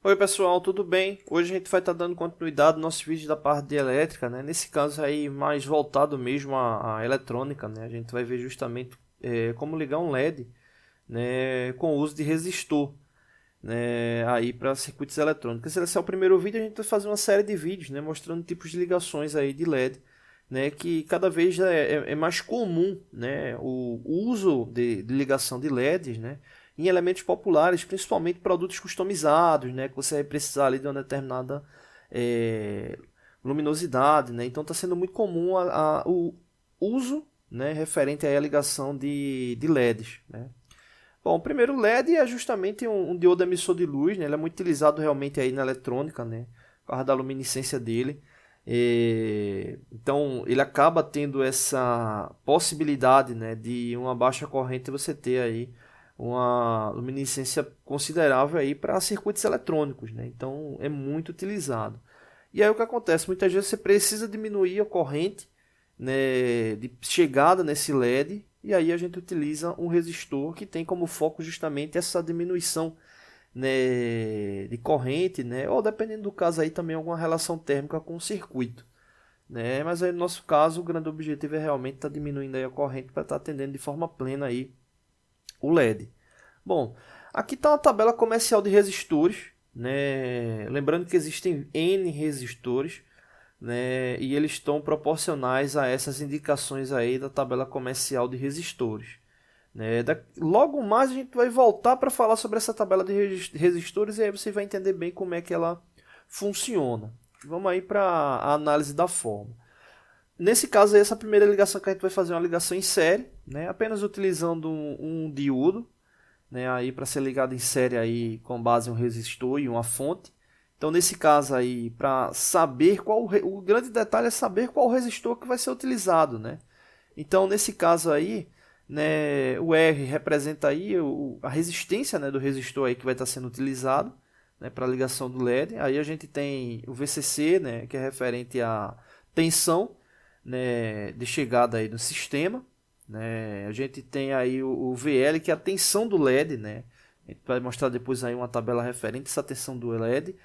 Oi pessoal, tudo bem? Hoje a gente vai estar dando continuidade no nosso vídeo da parte de elétrica, né? Nesse caso aí mais voltado mesmo à eletrônica, né? A gente vai ver justamente como ligar um LED, né, com o uso de resistor, né, aí para circuitos eletrônicos. Esse é o primeiro vídeo, a gente vai fazer uma série de vídeos, né, mostrando tipos de ligações aí de LED, né, que cada vez é mais comum, né, o uso de ligação de LEDs, né, em elementos populares, principalmente produtos customizados, né, que você vai precisar ali de uma determinada é, luminosidade, né, então está sendo muito comum o uso, né, referente à ligação de LEDs, né. Bom, o primeiro LED é justamente um diodo emissor de luz, né? Ele é muito utilizado realmente aí na eletrônica, né? Por causa da luminescência dele. Então, ele acaba tendo essa possibilidade, né, de uma baixa corrente você ter aí uma luminescência considerável aí para circuitos eletrônicos, né? Então, é muito utilizado. E aí o que acontece? Muitas vezes você precisa diminuir a corrente, né, de chegada nesse LED, e aí a gente utiliza um resistor que tem como foco justamente essa diminuição, né, de corrente, né, ou dependendo do caso aí também alguma relação térmica com o circuito, né, mas aí no nosso caso o grande objetivo é realmente estar diminuindo aí a corrente para estar atendendo de forma plena aí o LED. Bom, aqui está uma tabela comercial de resistores, né, lembrando que existem N resistores, né, e eles estão proporcionais a essas indicações aí da tabela comercial de resistores, né. Logo mais a gente vai voltar para falar sobre essa tabela de resistores e aí você vai entender bem como é que ela funciona. Vamos aí para a análise da forma. Nesse caso, essa primeira ligação que a gente vai fazer é uma ligação em série, né, apenas utilizando um diodo, né, aí para ser ligado em série aí com base em um resistor e uma fonte. Então, nesse caso aí, para saber o grande detalhe é saber qual resistor que vai ser utilizado, né? Então, nesse caso aí, né, o R representa aí a resistência, né, do resistor aí que vai estar sendo utilizado, né, para a ligação do LED. Aí a gente tem o VCC, né, que é referente à tensão, né, de chegada aí do sistema, né? A gente tem aí o VL, que é a tensão do LED, né? A gente vai mostrar depois aí uma tabela referente a essa tensão do LED.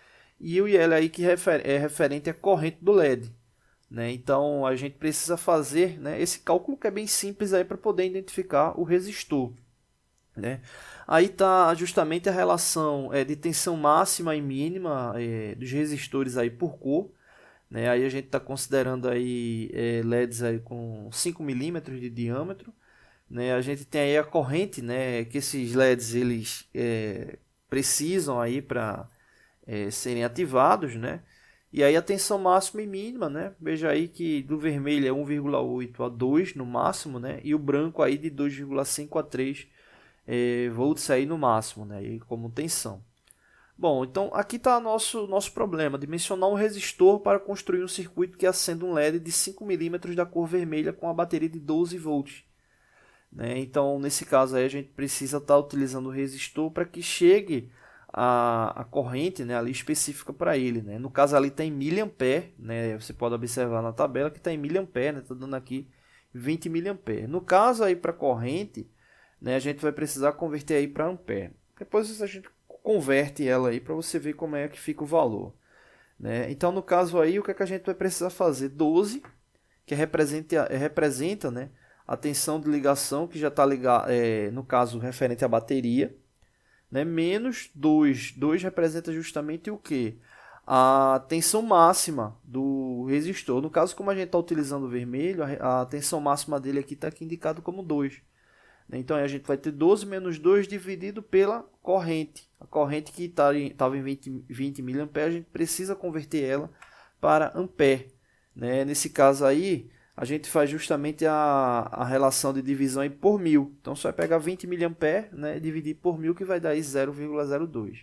E o IL aí que é referente à corrente do LED, né? Então a gente precisa fazer, né, esse cálculo que é bem simples aí para poder identificar o resistor, né? Aí está justamente a relação de tensão máxima e mínima dos resistores aí por cor, né? Aí a gente está considerando aí LEDs aí com 5 milímetros de diâmetro, né? A gente tem aí a corrente, né, que esses LEDs eles precisam aí para serem ativados, né? E aí a tensão máxima e mínima, né? Veja aí que do vermelho é 1,8 a 2 no máximo, né? E o branco aí de 2,5 a 3 volts aí no máximo, né? E como tensão. Bom, então aqui está nosso problema, dimensionar um resistor para construir um circuito que acenda um LED de 5 milímetros da cor vermelha com a bateria de 12 volts. Né? Então, nesse caso aí, a gente precisa estar utilizando o resistor para que chegue a corrente, né, ali específica para ele. Né? No caso ali está em miliampere, né? Você pode observar na tabela que está em miliampere, está, né? Dando aqui 20 miliampere. No caso aí para corrente, né, a gente vai precisar converter aí para ampere. Depois a gente converte ela aí para você ver como é que fica o valor. Né? Então, no caso aí, o que, é que a gente vai precisar fazer? 12, que representa, né, a tensão de ligação, que já está ligada, no caso, referente à bateria, né, menos 2. 2 representa justamente o que? A tensão máxima do resistor. No caso, como a gente está utilizando o vermelho, a tensão máxima dele aqui está aqui indicado como 2. Então a gente vai ter 12 menos 2 dividido pela corrente. A corrente que estava em 20 mA, a gente precisa converter ela para ampere. Né? Nesse caso aí, a gente faz justamente a relação de divisão aí por 1000. Então você vai pegar 20 mA, né, e dividir por 1000, que vai dar 0,02.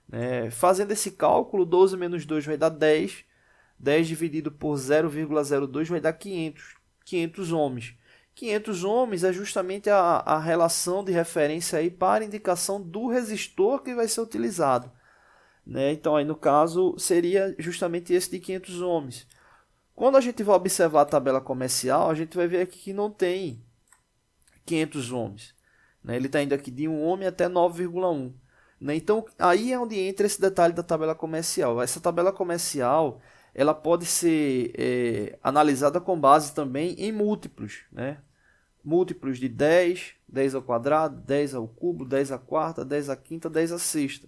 Né? Fazendo esse cálculo, 12 menos 2 vai dar 10. 10 dividido por 0,02 vai dar 500. 500 ohms. 500 ohms é justamente a relação de referência aí para indicação do resistor que vai ser utilizado. Né? Então, aí no caso, seria justamente esse de 500 ohms. Quando a gente vai observar a tabela comercial, a gente vai ver aqui que não tem 500 ohms. Né? Ele está indo aqui de 1 ohm até 9,1. né? Então, aí é onde entra esse detalhe da tabela comercial. Essa tabela comercial, ela pode ser analisada com base também em múltiplos, né? Múltiplos de 10, 10 ao quadrado, 10 ao cubo, 10 à quarta, 10 à quinta, 10 à sexta,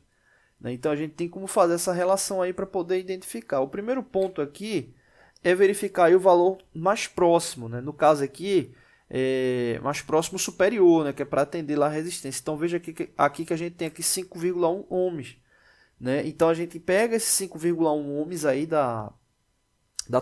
né? Então, a gente tem como fazer essa relação aí para poder identificar. O primeiro ponto aqui é verificar aí o valor mais próximo, né? No caso aqui, mais próximo superior, né? Que é para atender lá a resistência. Então, veja aqui que a gente tem aqui 5,1 ohms, né? Então, a gente pega esses 5,1 ohms aí da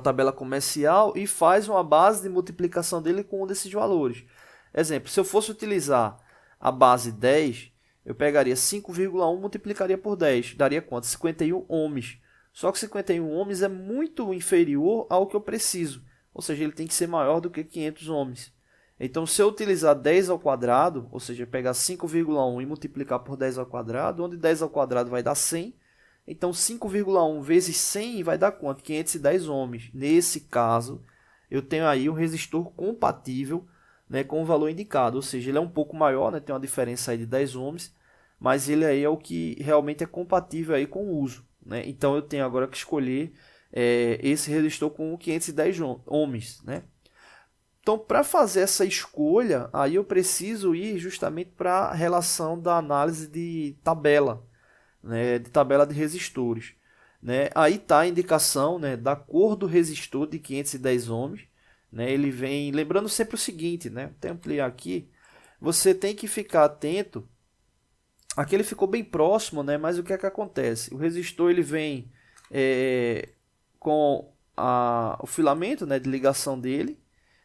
tabela comercial e faz uma base de multiplicação dele com um desses valores. Exemplo, se eu fosse utilizar a base 10, eu pegaria 5,1 multiplicaria por 10, daria quanto? 51 ohms. Só que 51 ohms é muito inferior ao que eu preciso, ou seja, ele tem que ser maior do que 500 ohms. Então, se eu utilizar 10 ao quadrado, ou seja, pegar 5,1 e multiplicar por 10 ao quadrado, onde 10 ao quadrado vai dar 100, então 5,1 vezes 100 vai dar quanto? 510 ohms. Nesse caso, eu tenho aí um resistor compatível, né, com o valor indicado, ou seja, ele é um pouco maior, né, tem uma diferença aí de 10 ohms, mas ele aí é o que realmente é compatível aí com o uso, né? Então eu tenho agora que escolher esse resistor com 510 ohms, né? Então, para fazer essa escolha, aí eu preciso ir justamente para a relação da análise de tabela, né, de tabela de resistores, né? Aí está a indicação, né, da cor do resistor de 510 ohms, né? Ele vem, lembrando sempre o seguinte, né? Vou até ampliar aqui, você tem que ficar atento. Aqui ele ficou bem próximo, né? Mas o que é que acontece? O resistor ele vem com o filamento, né, de ligação dele,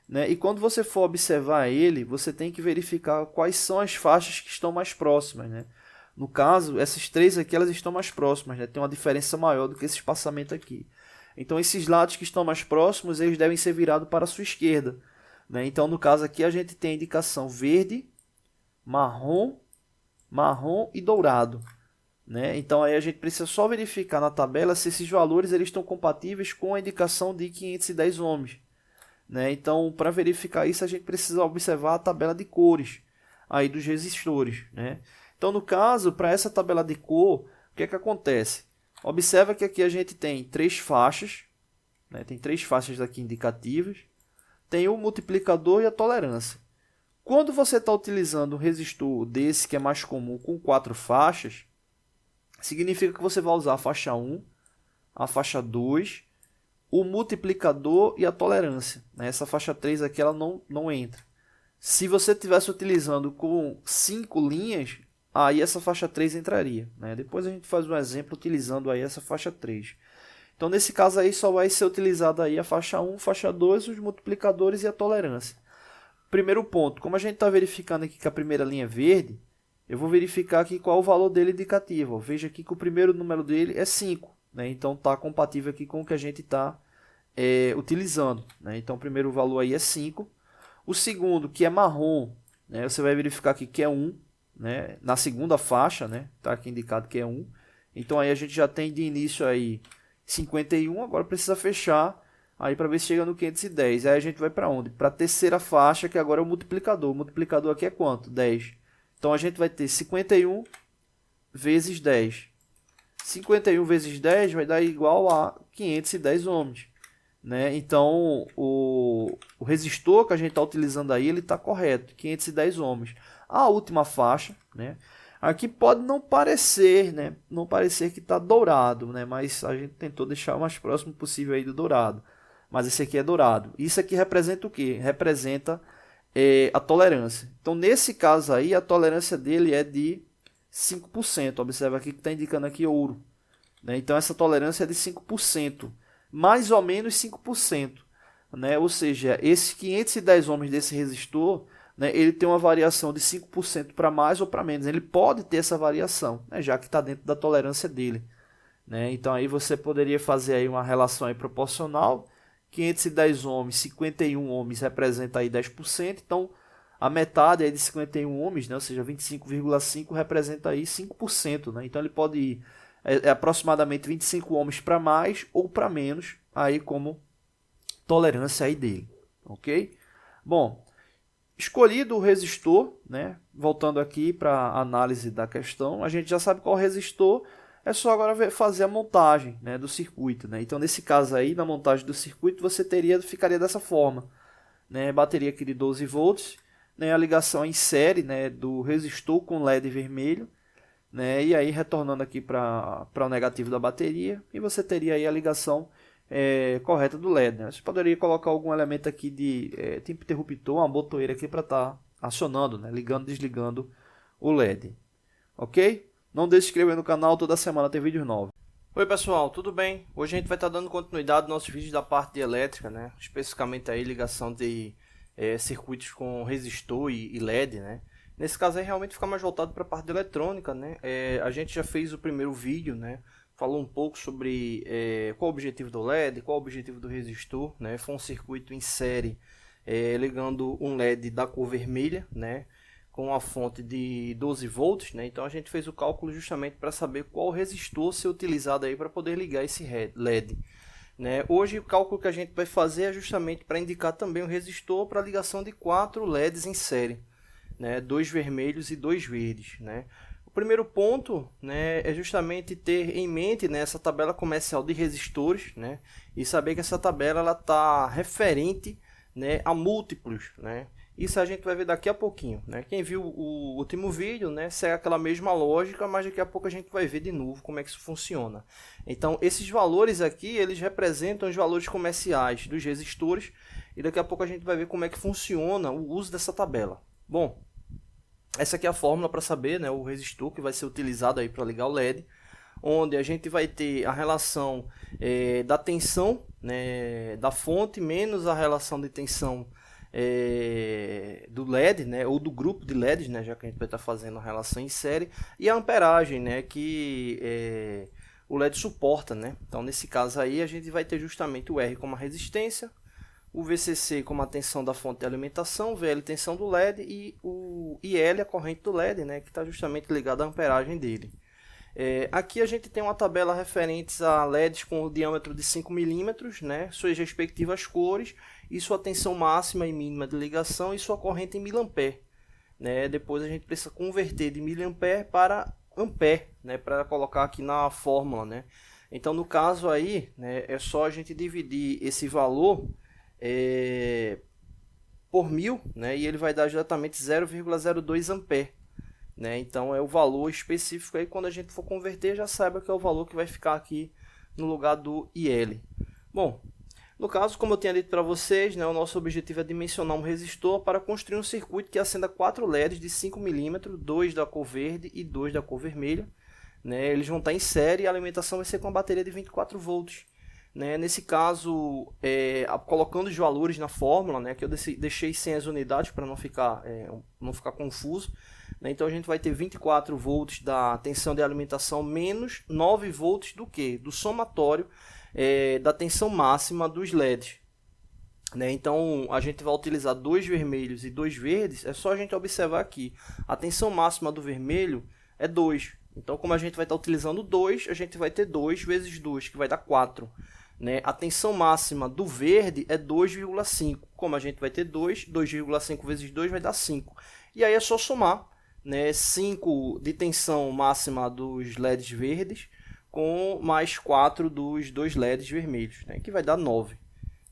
né? E quando você for observar ele, você tem que verificar quais são as faixas que estão mais próximas, né? No caso, essas três aqui elas estão mais próximas, né? Tem uma diferença maior do que esse espaçamento aqui. Então, esses lados que estão mais próximos, eles devem ser virados para a sua esquerda, né? Então, no caso aqui, a gente tem a indicação verde, marrom, marrom e dourado, né? Então, aí a gente precisa só verificar na tabela se esses valores eles estão compatíveis com a indicação de 510 ohms, né? Então, para verificar isso, a gente precisa observar a tabela de cores aí dos resistores, né? Então, no caso, para essa tabela de cor, o que é que acontece? Observa que aqui a gente tem três faixas, né? Tem três faixas aqui indicativas, tem o multiplicador e a tolerância. Quando você está utilizando um resistor desse, que é mais comum, com 4 faixas, significa que você vai usar a faixa 1, a faixa 2, o multiplicador e a tolerância, né? Essa faixa 3 aqui ela não entra. Se você estivesse utilizando com 5 linhas, aí essa faixa 3 entraria, né? Depois a gente faz um exemplo utilizando aí essa faixa 3. Então, nesse caso aí, só vai ser utilizada aí a faixa 1, faixa 2, os multiplicadores e a tolerância. Primeiro ponto, como a gente está verificando aqui que a primeira linha é verde, eu vou verificar aqui qual é o valor dele indicativo. Veja aqui que o primeiro número dele é 5, né? Então, está compatível aqui com o que a gente está utilizando, né? Então, o primeiro valor aí é 5. O segundo, que é marrom, né? Você vai verificar aqui que é 1, né? Na segunda faixa, né? Está aqui indicado que é 1. Então, aí a gente já tem de início aí 51, agora precisa fechar aí para ver se chega no 510. Aí a gente vai para onde? Para a terceira faixa, que agora é o multiplicador. O multiplicador aqui é quanto? 10. Então, a gente vai ter 51 vezes 10. 51 vezes 10 vai dar igual a 510 ohms, né? Então, o resistor que a gente está utilizando aí, ele está correto, 510 ohms. A última faixa, né? Aqui pode não parecer, né? Não parecer que está dourado, né? Mas a gente tentou deixar o mais próximo possível aí do dourado. Mas esse aqui é dourado. Isso aqui representa o quê? Representa a tolerância. Então, nesse caso aí, a tolerância dele é de 5%. Observa aqui que está indicando aqui ouro, né? Então, essa tolerância é de 5%. Mais ou menos 5%. Né? Ou seja, esse 510 ohms desse resistor, né, ele tem uma variação de 5% para mais ou para menos. Ele pode ter essa variação, né, já que está dentro da tolerância dele, né? Então aí você poderia fazer aí uma relação aí proporcional. 510 ohms, 51 ohms representa aí 10%. Então a metade aí de 51 ohms, né, ou seja, 25,5 representa aí 5%. Né? Então ele pode ir aproximadamente 25 ohms para mais ou para menos aí como tolerância aí dele, ok? Bom, Escolhido o resistor, né? Voltando aqui para a análise da questão, a gente já sabe qual resistor, é só agora fazer a montagem, né, do circuito, né? Então, nesse caso aí, na montagem do circuito, você ficaria dessa forma, né? Bateria aqui de 12 volts, né? A ligação em série, né, do resistor com LED vermelho, né? E aí retornando aqui para o negativo da bateria, e você teria aí a ligação correta do LED, né? Você poderia colocar algum elemento aqui de tipo interruptor, uma botoeira aqui para estar acionando, né? Ligando, desligando o LED, ok? Não deixe de se inscrever no canal, toda semana tem vídeos novos. Oi pessoal, tudo bem? Hoje a gente vai estar dando continuidade aos nossos vídeos da parte de elétrica, né? Especificamente aí ligação de circuitos com resistor e LED, né? Nesse caso aí realmente fica mais voltado para a parte de eletrônica, né? A gente já fez o primeiro vídeo, né? Falou um pouco sobre qual o objetivo do LED, qual o objetivo do resistor, né? Foi um circuito em série ligando um LED da cor vermelha, né? Com a fonte de 12 volts, né? Então a gente fez o cálculo justamente para saber qual resistor ser utilizado aí para poder ligar esse LED, né? Hoje o cálculo que a gente vai fazer é justamente para indicar também o resistor para ligação de 4 LEDs em série, né? 2 vermelhos e 2 verdes, né? O primeiro ponto, né, é justamente ter em mente, né, essa tabela comercial de resistores, né, e saber que essa tabela está referente, né, a múltiplos, né. Isso a gente vai ver daqui a pouquinho, né. Quem viu o último vídeo, né, segue aquela mesma lógica, mas daqui a pouco a gente vai ver de novo como é que isso funciona. Então esses valores aqui, eles representam os valores comerciais dos resistores, e daqui a pouco a gente vai ver como é que funciona o uso dessa tabela. Bom, essa aqui é a fórmula para saber, né, o resistor que vai ser utilizado aí para ligar o LED, onde a gente vai ter a relação da tensão, né, da fonte menos a relação de tensão do LED, né, ou do grupo de LEDs, né, já que a gente vai estar fazendo a relação em série, e a amperagem, né, que o LED suporta, né. Então nesse caso aí a gente vai ter justamente o R como a resistência, o VCC como a tensão da fonte de alimentação, VL tensão do LED e o IL a corrente do LED, né, que está justamente ligado à amperagem dele. Aqui a gente tem uma tabela referente a LEDs com o diâmetro de 5 mm, né, suas respectivas cores e sua tensão máxima e mínima de ligação e sua corrente em mA. Né. Depois a gente precisa converter de mA para ampere, né, para colocar aqui na fórmula. Né. Então no caso aí, né, é só a gente dividir esse valor por 1000, né, e ele vai dar exatamente 0,02 ampere, né, então é o valor específico aí, quando a gente for converter já saiba que é o valor que vai ficar aqui no lugar do IL. Bom, no caso, como eu tinha dito para vocês, né, o nosso objetivo é dimensionar um resistor para construir um circuito que acenda 4 LEDs de 5 mm, 2 da cor verde e 2 da cor vermelha, né, eles vão estar em série e a alimentação vai ser com a bateria de 24 volts. Né, nesse caso, colocando os valores na fórmula, né, que eu deixei sem as unidades para não ficar confuso, né, então a gente vai ter 24 volts da tensão de alimentação menos 9 volts do que? Do somatório da tensão máxima dos LEDs. Né, então a gente vai utilizar 2 vermelhos e 2 verdes, é só a gente observar aqui, a tensão máxima do vermelho é 2. Então como a gente vai estar utilizando 2, a gente vai ter 2 vezes 2, que vai dar 4. Né? A tensão máxima do verde é 2,5. Como a gente vai ter 2, 2,5 vezes 2 vai dar 5. E aí é só somar, né? 5 de tensão máxima dos LEDs verdes com mais 4 dos 2 LEDs vermelhos, né? Que vai dar 9.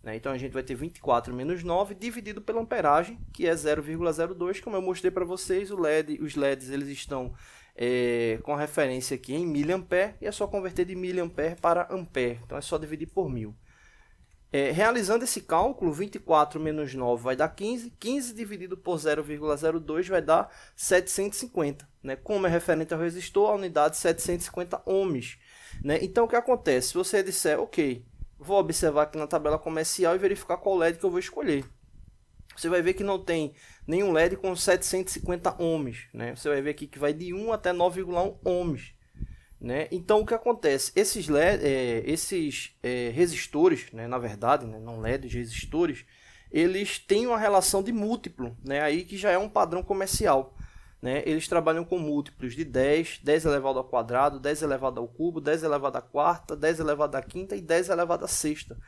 Né? Então a gente vai ter 24 menos 9 dividido pela amperagem, que é 0,02. Como eu mostrei para vocês, os LEDs eles estão com referência aqui em mA, e é só converter de mA para ampere, então é só dividir por 1000. Realizando esse cálculo, 24 menos 9 vai dar 15, 15 dividido por 0,02 vai dar 750, né? Como é referente ao resistor, a unidade 750 ohms. Né? Então o que acontece? Se você disser, ok, vou observar aqui na tabela comercial e verificar qual LED que eu vou escolher. Você vai ver que não tem nenhum LED com 750 ohms, né? Você vai ver aqui que vai de 1 até 9,1 ohms, né? Então o que acontece? Esses resistores, né, na verdade, né, não LEDs, resistores, eles têm uma relação de múltiplo, né, aí que já é um padrão comercial. Né? Eles trabalham com múltiplos de 10, 10 elevado ao quadrado, 10 elevado ao cubo, 10 elevado à quarta, 10 elevado à quinta e 10 elevado à sexta.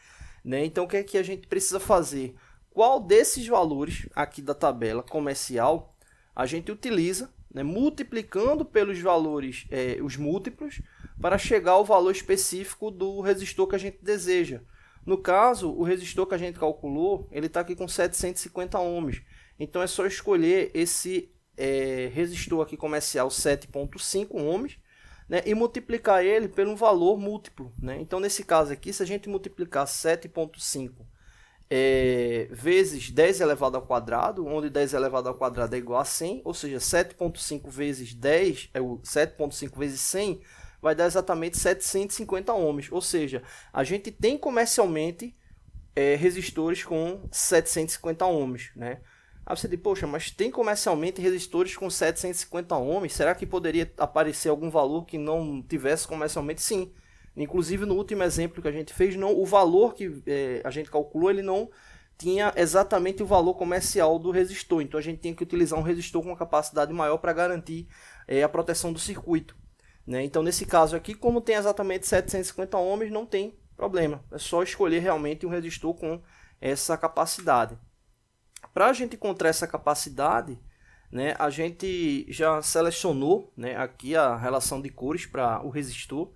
Né? Então o que é que a gente precisa fazer? qual desses valores aqui da tabela comercial a gente utiliza, né, multiplicando pelos valores, os múltiplos, para chegar ao valor específico do resistor que a gente deseja. No caso, o resistor que a gente calculou, ele está aqui com 750 ohms. Então é só escolher esse resistor aqui comercial 7.5 ohms, né, e multiplicar ele por um valor múltiplo, né? Então nesse caso aqui, se a gente multiplicar 7.5 vezes 10 elevado ao quadrado, onde 10 elevado ao quadrado é igual a 100, ou seja, 7.5 vezes 10, 7.5 vezes 100, vai dar exatamente 750 ohms. Ou seja, a gente tem comercialmente resistores com 750 ohms, né? Aí você diz, poxa, mas tem comercialmente resistores com 750 ohms? Será que poderia aparecer algum valor que não tivesse comercialmente? Sim. Inclusive, no último exemplo que a gente fez, o valor que a gente calculou, ele não tinha exatamente o valor comercial do resistor. Então, a gente tem que utilizar um resistor com uma capacidade maior para garantir a proteção do circuito, né? Então, nesse caso aqui, como tem exatamente 750 ohms, não tem problema. É só escolher realmente um resistor com essa capacidade. Para a gente encontrar essa capacidade, né, a gente já selecionou, né, aqui a relação de cores para o resistor,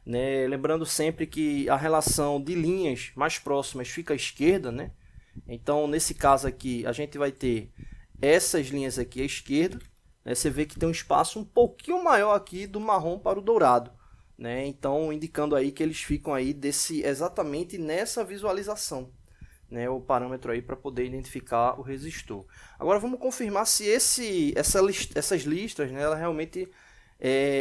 né, lembrando sempre que a relação de linhas mais próximas fica à esquerda, né? Então, nesse caso aqui, a gente vai ter essas linhas aqui à esquerda, né? Você vê que tem um espaço um pouquinho maior aqui do marrom para o dourado, né? Então, indicando aí que eles ficam aí exatamente nessa visualização, né, o parâmetro aí para poder identificar o resistor. Agora vamos confirmar se essas listras, né, elas realmente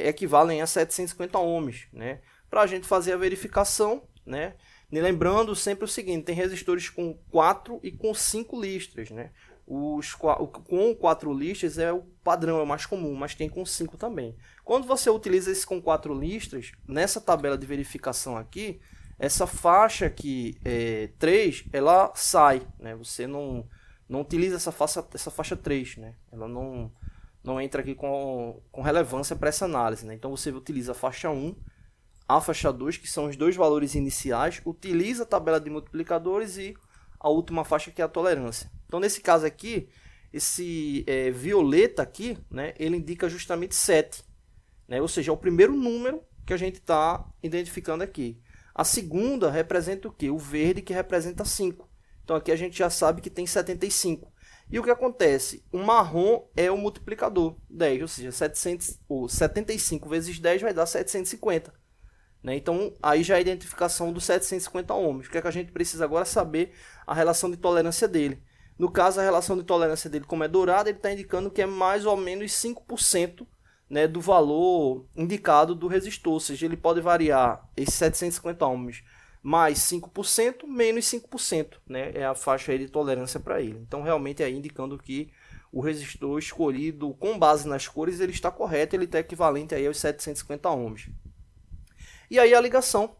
equivalem a 750 ohms, né? Para a gente fazer a verificação, né? E lembrando sempre o seguinte, tem resistores com 4 e com 5 listras, né? Com 4 listras é o padrão, é o mais comum, mas tem com 5 também. Quando você utiliza esse com 4 listras, nessa tabela de verificação aqui, essa faixa aqui, 3, ela sai, né? Você não utiliza essa faixa 3, né? Ela não entra aqui com relevância para essa análise, né? Então você utiliza a faixa 1, a faixa 2, que são os dois valores iniciais, utiliza a tabela de multiplicadores e a última faixa que é a tolerância. Então nesse caso aqui, esse violeta aqui, né, ele indica justamente 7, né? Ou seja, é o primeiro número que a gente está identificando aqui. A segunda representa o quê? O verde, que representa 5. Então aqui a gente já sabe que tem 75. E o que acontece? O marrom é o multiplicador, 10, ou seja, 75 vezes 10 vai dar 750. Né? Então aí já é a identificação dos 750 ohms. O que é que a gente precisa agora saber? A relação de tolerância dele. No caso, a relação de tolerância dele, como é dourada, ele está indicando que é mais ou menos 5%, né, do valor indicado do resistor, ou seja, ele pode variar esses 750 ohms mais 5%, menos 5%, né, é a faixa aí de tolerância para ele. Então, realmente, aí indicando que o resistor escolhido com base nas cores, ele está correto, ele está equivalente aí aos 750 ohms. E aí a ligação,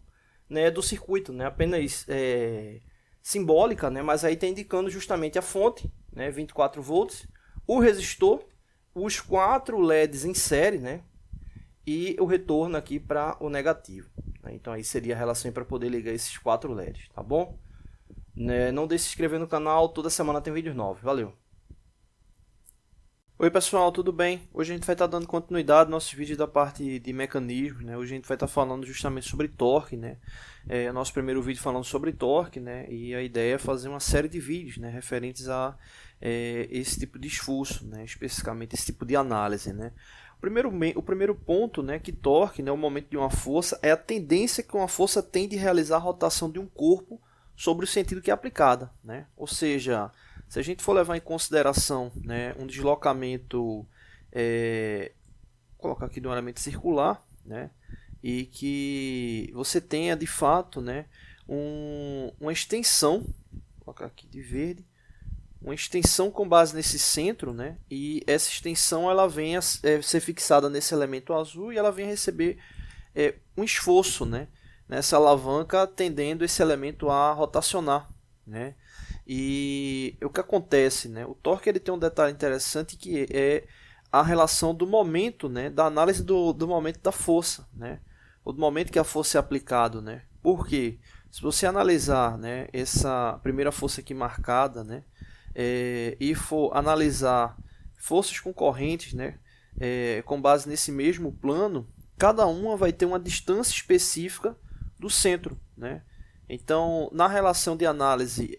né, do circuito, né, apenas simbólica, né, mas aí está indicando justamente a fonte, né, 24 volts, o resistor, os 4 LEDs em série, né? E o retorno aqui para o negativo, né? Então aí seria a relação para poder ligar esses 4 LEDs, tá bom? Né? Não deixe de se inscrever no canal, toda semana tem vídeos novos. Valeu! Oi pessoal, tudo bem? Hoje a gente vai estar dando continuidade aos nossos vídeos da parte de mecanismos, né? Hoje a gente vai estar falando justamente sobre torque, né? Nosso primeiro vídeo falando sobre torque, né? E a ideia é fazer uma série de vídeos, né, referentes a esse tipo de esforço, né? Especificamente esse tipo de análise, né? O primeiro ponto, né, que torque, né, o momento de uma força, é a tendência que uma força tem de realizar a rotação de um corpo sobre o sentido que é aplicada, né? Ou seja, se a gente for levar em consideração, né, um deslocamento, colocar aqui de um elemento circular, né, e que você tenha de fato, né, uma extensão, vou colocar aqui de verde, uma extensão com base nesse centro, né, e essa extensão ela vem a ser fixada nesse elemento azul e ela vem a receber um esforço, né, nessa alavanca, tendendo esse elemento a rotacionar, né. E o que acontece, né? O torque ele tem um detalhe interessante que é a relação do momento, né? Da análise do momento da força, né? Ou do momento que a força é aplicada, né? Por quê? Se você analisar, né, essa primeira força aqui marcada, né, e for analisar forças concorrentes, né, com base nesse mesmo plano, cada uma vai ter uma distância específica do centro, né? Então, na relação de análise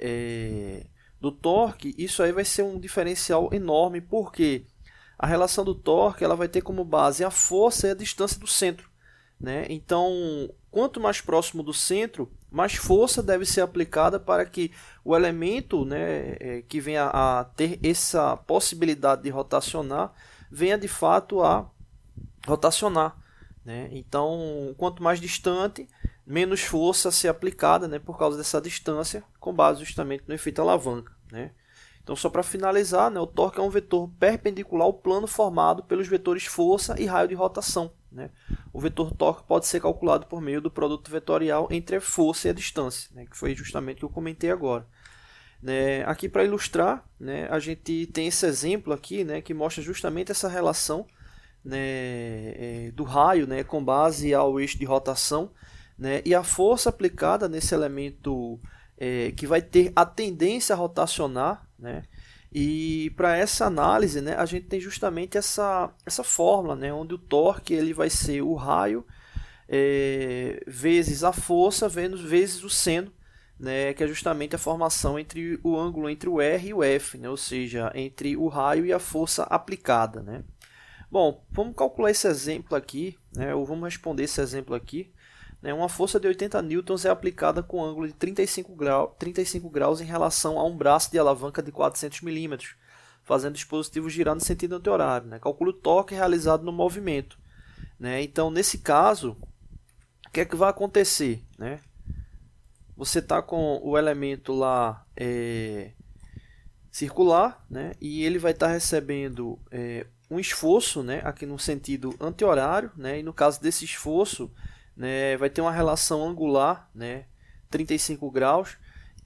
do torque, isso aí vai ser um diferencial enorme, porque a relação do torque ela vai ter como base a força e a distância do centro, né? Então, quanto mais próximo do centro, mais força deve ser aplicada para que o elemento, né, que venha a ter essa possibilidade de rotacionar, venha de fato a rotacionar, né? Então, quanto mais distante, menos força a ser aplicada, né, por causa dessa distância, com base justamente no efeito alavanca, né? Então, só para finalizar, né, o torque é um vetor perpendicular ao plano formado pelos vetores força e raio de rotação, né? O vetor torque pode ser calculado por meio do produto vetorial entre a força e a distância, né, que foi justamente o que eu comentei agora. Né, aqui para ilustrar, né, a gente tem esse exemplo aqui, né, que mostra justamente essa relação, né, do raio, né, com base ao eixo de rotação, né, e a força aplicada nesse elemento que vai ter a tendência a rotacionar, né? E para essa análise, né, a gente tem justamente essa fórmula, né, onde o torque ele vai ser o raio vezes a força vezes o seno, né, que é justamente a formação entre o ângulo entre o R e o F, né, ou seja, entre o raio e a força aplicada, né. Bom, vamos calcular esse exemplo aqui, né, ou vamos responder esse exemplo aqui. Uma força de 80 newtons é aplicada com ângulo de 35 graus em relação a um braço de alavanca de 400 milímetros, fazendo o dispositivo girar no sentido anti-horário, né? Calcula o torque realizado no movimento, né? Então, nesse caso, o que é que vai acontecer, né? Você está com o elemento lá circular, né? E ele vai estar recebendo um esforço, né? Aqui no sentido anti-horário, né? E no caso desse esforço, né, vai ter uma relação angular, né, 35 graus,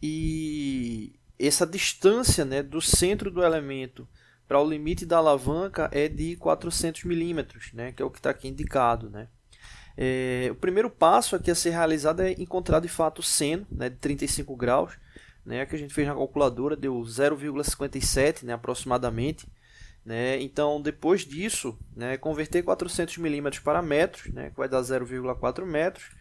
e essa distância, né, do centro do elemento para o limite da alavanca é de 400 milímetros, né, que é o que está aqui indicado, né. O primeiro passo aqui a ser realizado é encontrar de fato o seno, né, de 35 graus, né, que a gente fez na calculadora, deu 0,57, né, aproximadamente. Né? Então, depois disso, né, converter 400 milímetros para metros, né, que vai dar 0,4 metros.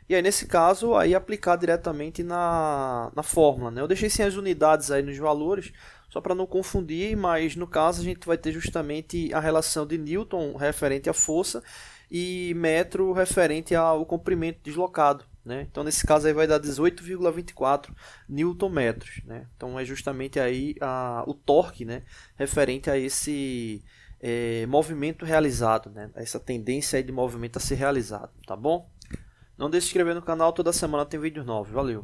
E aí, nesse caso, aí aplicar diretamente na fórmula. Né? Eu deixei sem as unidades aí nos valores, só para não confundir, mas no caso a gente vai ter justamente a relação de Newton referente à força e metro referente ao comprimento deslocado. Né? Então, nesse caso, aí vai dar 18,24 newton-metros. Né? Então, é justamente aí o torque, né, referente a esse movimento realizado, né? Essa tendência aí de movimento a ser realizado. Tá bom? Não deixe de se inscrever no canal, toda semana tem vídeos novos. Valeu!